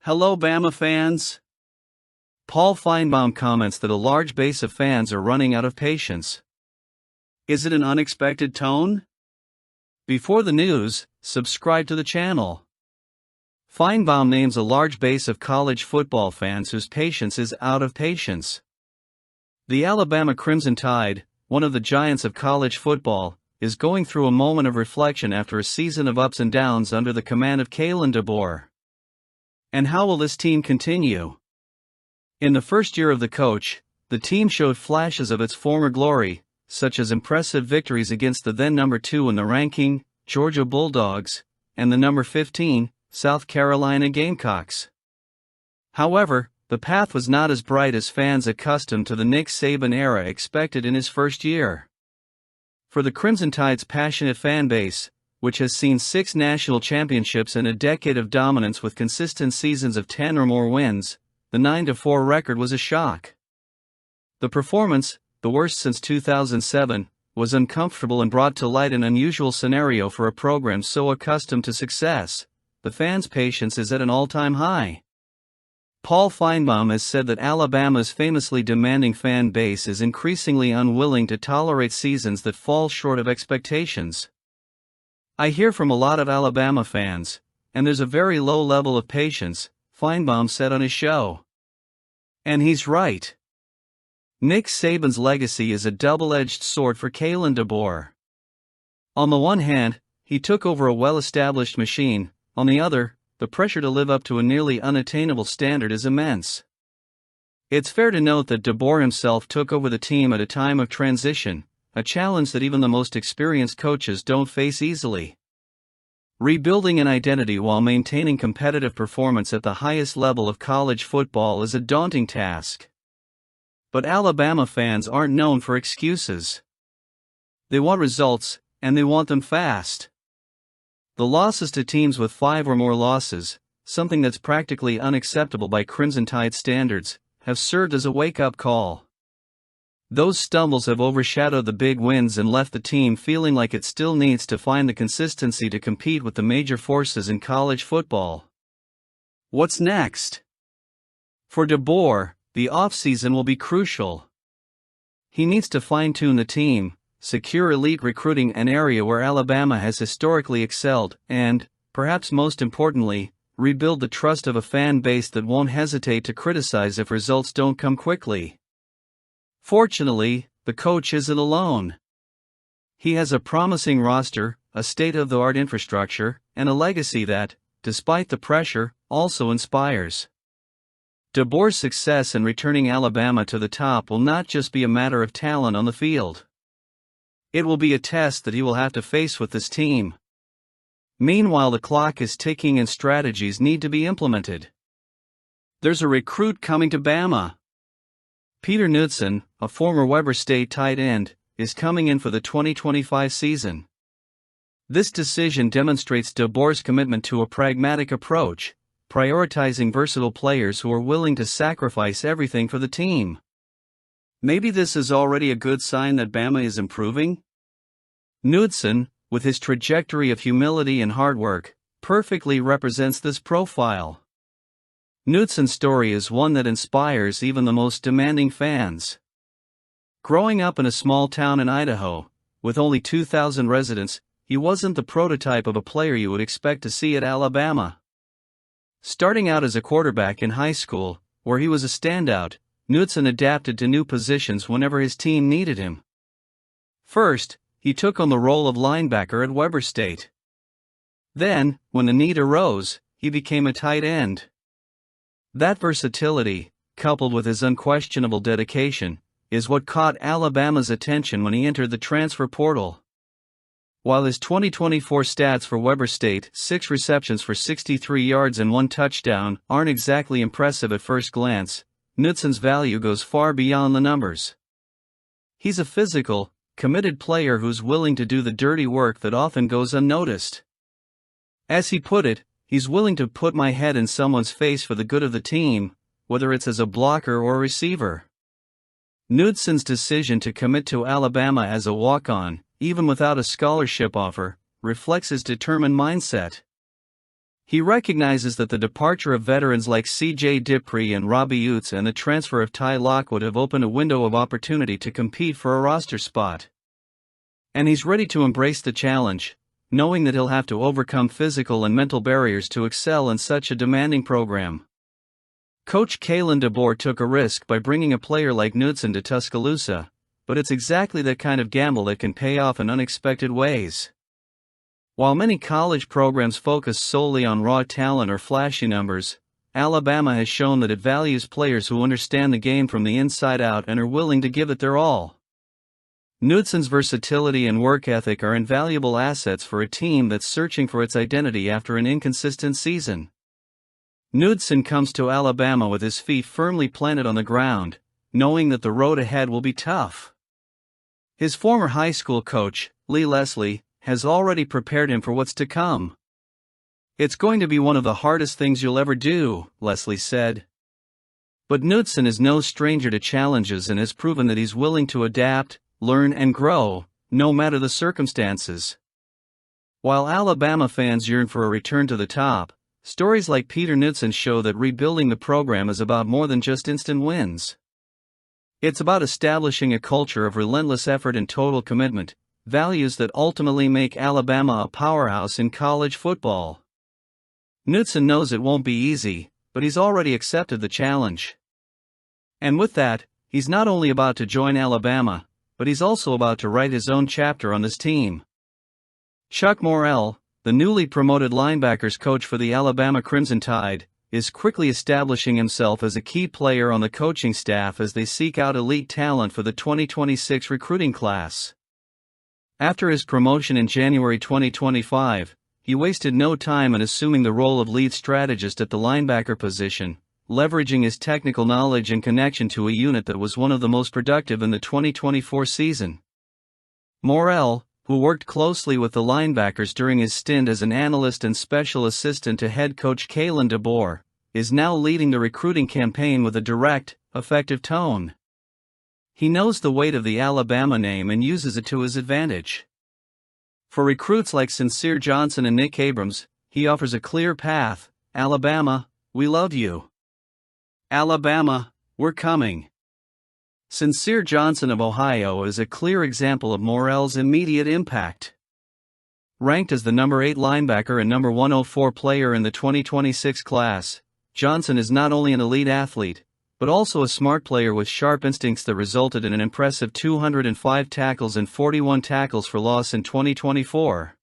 Hello Bama fans! Paul Finebaum comments that a large base of fans are running out of patience. Is it an unexpected tone? Before the news, subscribe to the channel. Finebaum names a large base of college football fans whose patience is out of patience. The Alabama Crimson Tide, one of the giants of college football, is going through a moment of reflection after a season of ups and downs under the command of Kalen DeBoer. And how will this team continue? In the first year of the coach, the team showed flashes of its former glory, such as impressive victories against the then number 2 in the ranking, Georgia Bulldogs, and the number 15, South Carolina Gamecocks. However, the path was not as bright as fans accustomed to the Nick Saban era expected in his first year. For the Crimson Tide's passionate fan base, which has seen 6 national championships and a decade of dominance with consistent seasons of 10 or more wins, the 9-4 record was a shock. The performance, the worst since 2007, was uncomfortable and brought to light an unusual scenario for a program so accustomed to success. The fans' patience is at an all-time high. Paul Finebaum has said that Alabama's famously demanding fan base is increasingly unwilling to tolerate seasons that fall short of expectations. I hear from a lot of Alabama fans, and there's a very low level of patience, Finebaum said on his show. And he's right. Nick Saban's legacy is a double-edged sword for Kalen DeBoer. On the one hand, he took over a well-established machine, on the other, the pressure to live up to a nearly unattainable standard is immense. It's fair to note that DeBoer himself took over the team at a time of transition, a challenge that even the most experienced coaches don't face easily. Rebuilding an identity while maintaining competitive performance at the highest level of college football is a daunting task. But Alabama fans aren't known for excuses. They want results, and they want them fast. The losses to teams with 5 or more losses, something that's practically unacceptable by Crimson Tide standards, have served as a wake-up call. Those stumbles have overshadowed the big wins and left the team feeling like it still needs to find the consistency to compete with the major forces in college football. What's next? For DeBoer, the offseason will be crucial. He needs to fine-tune the team, secure elite recruiting, an area where Alabama has historically excelled, and, perhaps most importantly, rebuild the trust of a fan base that won't hesitate to criticize if results don't come quickly. Fortunately, the coach isn't alone. He has a promising roster, a state-of-the-art infrastructure, and a legacy that, despite the pressure, also inspires. DeBoer's success in returning Alabama to the top will not just be a matter of talent on the field. It will be a test that he will have to face with this team. Meanwhile, the clock is ticking and strategies need to be implemented. There's a recruit coming to Bama. Peter Knudsen, a former Weber State tight end, is coming in for the 2025 season. This decision demonstrates DeBoer's commitment to a pragmatic approach, prioritizing versatile players who are willing to sacrifice everything for the team. Maybe this is already a good sign that Bama is improving? Knudsen, with his trajectory of humility and hard work, perfectly represents this profile. Knudsen's story is one that inspires even the most demanding fans. Growing up in a small town in Idaho, with only 2,000 residents, he wasn't the prototype of a player you would expect to see at Alabama. Starting out as a quarterback in high school, where he was a standout, Knudsen adapted to new positions whenever his team needed him. First, he took on the role of linebacker at Weber State. Then, when the need arose, he became a tight end. That versatility, coupled with his unquestionable dedication, is what caught Alabama's attention when he entered the transfer portal. While his 2024 stats for Weber State, 6 receptions for 63 yards and 1 touchdown, aren't exactly impressive at first glance, Knudsen's value goes far beyond the numbers. He's a physical, committed player who's willing to do the dirty work that often goes unnoticed. As he put it, he's willing to put my head in someone's face for the good of the team, whether it's as a blocker or a receiver. Knudsen's decision to commit to Alabama as a walk-on, even without a scholarship offer, reflects his determined mindset. He recognizes that the departure of veterans like C.J. Dipree and Robbie Utes and the transfer of Ty Lockwood have opened a window of opportunity to compete for a roster spot. And he's ready to embrace the challenge, knowing that he'll have to overcome physical and mental barriers to excel in such a demanding program. Coach Kalen DeBoer took a risk by bringing a player like Knudsen to Tuscaloosa, but it's exactly that kind of gamble that can pay off in unexpected ways. While many college programs focus solely on raw talent or flashy numbers, Alabama has shown that it values players who understand the game from the inside out and are willing to give it their all. Knudsen's versatility and work ethic are invaluable assets for a team that's searching for its identity after an inconsistent season. Knudsen comes to Alabama with his feet firmly planted on the ground, knowing that the road ahead will be tough. His former high school coach, Lee Leslie, has already prepared him for what's to come. "It's going to be one of the hardest things you'll ever do," Leslie said. But Knudsen is no stranger to challenges and has proven that he's willing to adapt, learn and grow, no matter the circumstances. While Alabama fans yearn for a return to the top, stories like Peter Knudsen show that rebuilding the program is about more than just instant wins. It's about establishing a culture of relentless effort and total commitment, values that ultimately make Alabama a powerhouse in college football. Knudsen knows it won't be easy, but he's already accepted the challenge. And with that, he's not only about to join Alabama, but he's also about to write his own chapter on this team. Chuck Morrell, the newly promoted linebackers coach for the Alabama Crimson Tide, is quickly establishing himself as a key player on the coaching staff as they seek out elite talent for the 2026 recruiting class. After his promotion in January 2025, he wasted no time in assuming the role of lead strategist at the linebacker position, leveraging his technical knowledge and connection to a unit that was one of the most productive in the 2024 season. Morrell, who worked closely with the linebackers during his stint as an analyst and special assistant to head coach Kalen DeBoer, is now leading the recruiting campaign with a direct, effective tone. He knows the weight of the Alabama name and uses it to his advantage. For recruits like Sincere Johnson and Nick Abrams, he offers a clear path. "Alabama, we love you. Alabama, we're coming." Sincere Johnson of Ohio is a clear example of Morrell's immediate impact. Ranked as the number 8 linebacker and number 104 player in the 2026 class, Johnson is not only an elite athlete, but also a smart player with sharp instincts that resulted in an impressive 205 tackles and 41 tackles for loss in 2024.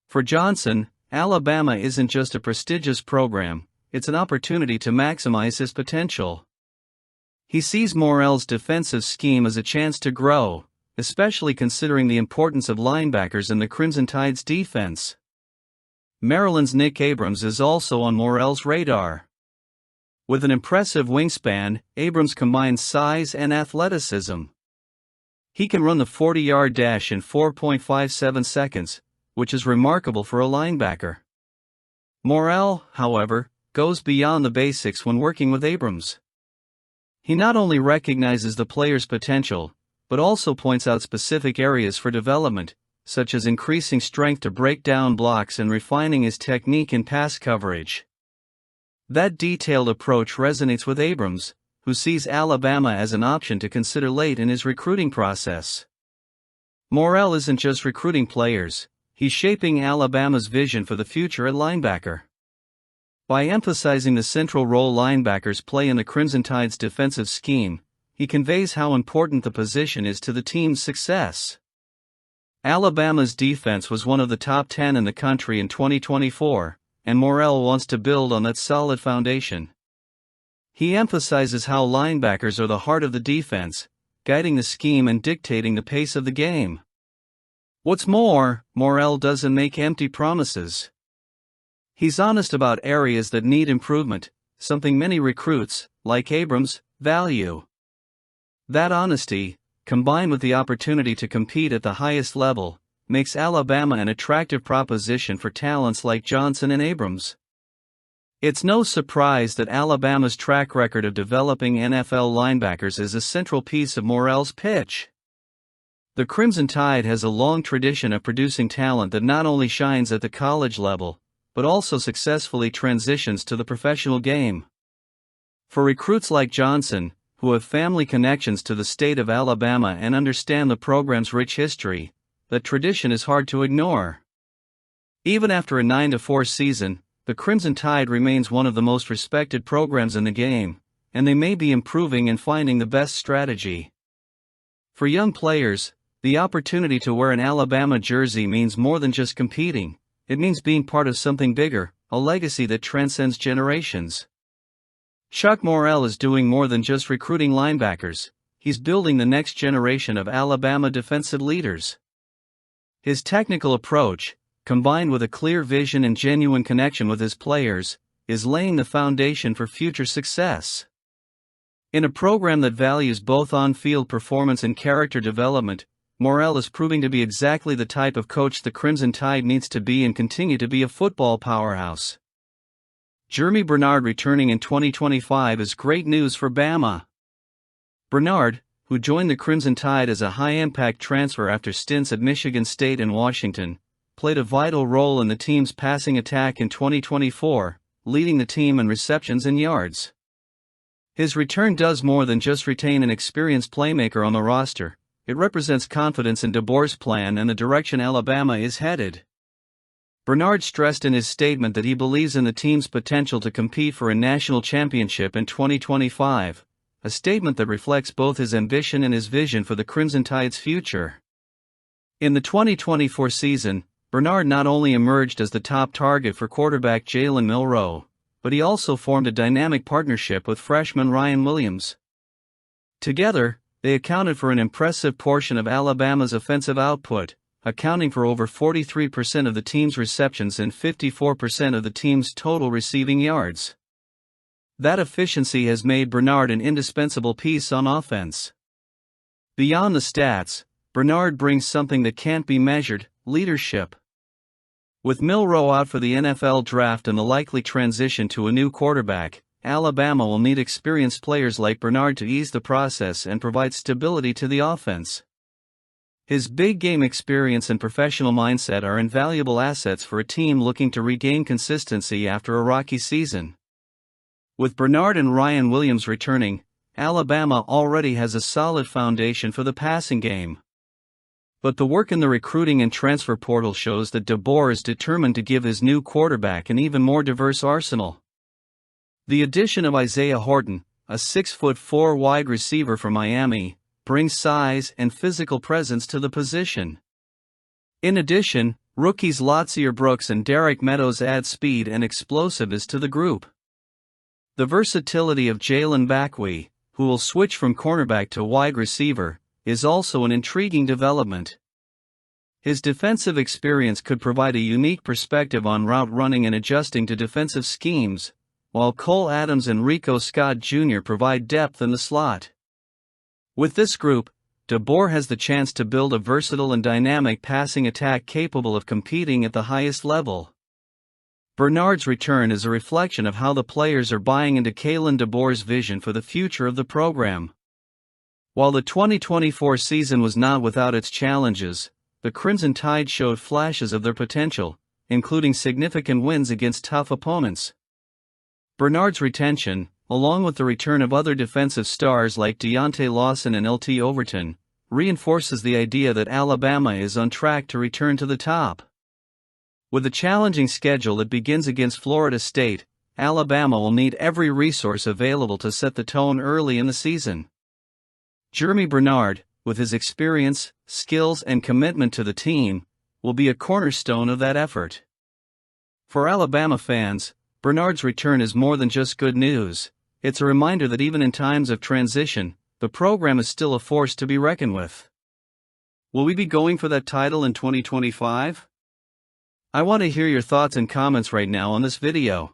For Johnson, Alabama isn't just a prestigious program, it's an opportunity to maximize his potential. He sees Morrell's defensive scheme as a chance to grow, especially considering the importance of linebackers in the Crimson Tide's defense. Maryland's Nick Abrams is also on Morrell's radar. With an impressive wingspan, Abrams combines size and athleticism. He can run the 40-yard dash in 4.57 seconds, which is remarkable for a linebacker. Morrell, however, goes beyond the basics when working with Abrams. He not only recognizes the player's potential, but also points out specific areas for development, such as increasing strength to break down blocks and refining his technique in pass coverage. That detailed approach resonates with Abrams, who sees Alabama as an option to consider late in his recruiting process. Morrell isn't just recruiting players, he's shaping Alabama's vision for the future at linebacker. By emphasizing the central role linebackers play in the Crimson Tide's defensive scheme, he conveys how important the position is to the team's success. Alabama's defense was one of the top 10 in the country in 2024, and Morrell wants to build on that solid foundation. He emphasizes how linebackers are the heart of the defense, guiding the scheme and dictating the pace of the game. What's more, Morrell doesn't make empty promises. He's honest about areas that need improvement, something many recruits, like Abrams, value. That honesty, combined with the opportunity to compete at the highest level, makes Alabama an attractive proposition for talents like Johnson and Abrams. It's no surprise that Alabama's track record of developing NFL linebackers is a central piece of Morrell's pitch. The Crimson Tide has a long tradition of producing talent that not only shines at the college level, but also successfully transitions to the professional game. For recruits like Johnson, who have family connections to the state of Alabama and understand the program's rich history, that tradition is hard to ignore. Even after a 9-4 season, the Crimson Tide remains one of the most respected programs in the game, and they may be improving and finding the best strategy. For young players, the opportunity to wear an Alabama jersey means more than just competing. It means being part of something bigger, a legacy that transcends generations. Chuck Morrell is doing more than just recruiting linebackers. He's building the next generation of Alabama defensive leaders. His technical approach, combined with a clear vision and genuine connection with his players, is laying the foundation for future success. In a program that values both on-field performance and character development, Morrell is proving to be exactly the type of coach the Crimson Tide needs to be and continue to be a football powerhouse. Jeremy Bernard returning in 2025 is great news for Bama. Bernard, who joined the Crimson Tide as a high-impact transfer after stints at Michigan State and Washington, played a vital role in the team's passing attack in 2024, leading the team in receptions and yards. His return does more than just retain an experienced playmaker on the roster. It represents confidence in DeBoer's plan and the direction Alabama is headed. Bernard stressed in his statement that he believes in the team's potential to compete for a national championship in 2025, a statement that reflects both his ambition and his vision for the Crimson Tide's future. In the 2024 season, Bernard not only emerged as the top target for quarterback Jalen Milroe, but he also formed a dynamic partnership with freshman Ryan Williams. Together, they accounted for an impressive portion of Alabama's offensive output, accounting for over 43% of the team's receptions and 54% of the team's total receiving yards. That efficiency has made Bernard an indispensable piece on offense. Beyond the stats, Bernard brings something that can't be measured: leadership. With Milroe out for the NFL draft and the likely transition to a new quarterback, Alabama will need experienced players like Bernard to ease the process and provide stability to the offense. His big game experience and professional mindset are invaluable assets for a team looking to regain consistency after a rocky season. With Bernard and Ryan Williams returning, Alabama already has a solid foundation for the passing game. But the work in the recruiting and transfer portal shows that DeBoer is determined to give his new quarterback an even more diverse arsenal. The addition of Isaiah Horton, a 6'4" wide receiver from Miami, brings size and physical presence to the position. In addition, rookies Latsier Brooks and Derek Meadows add speed and explosiveness to the group. The versatility of Jalen Backwee, who will switch from cornerback to wide receiver, is also an intriguing development. His defensive experience could provide a unique perspective on route running and adjusting to defensive schemes, while Cole Adams and Rico Scott Jr. provide depth in the slot. With this group, DeBoer has the chance to build a versatile and dynamic passing attack capable of competing at the highest level. Bernard's return is a reflection of how the players are buying into Kalen DeBoer's vision for the future of the program. While the 2024 season was not without its challenges, the Crimson Tide showed flashes of their potential, including significant wins against tough opponents. Bernard's retention, along with the return of other defensive stars like Deontay Lawson and LT Overton, reinforces the idea that Alabama is on track to return to the top. With a challenging schedule that begins against Florida State, Alabama will need every resource available to set the tone early in the season. Jeremy Bernard, with his experience, skills, and commitment to the team, will be a cornerstone of that effort. For Alabama fans, Bernard's return is more than just good news. It's a reminder that even in times of transition, the program is still a force to be reckoned with. Will we be going for that title in 2025? I want to hear your thoughts and comments right now on this video.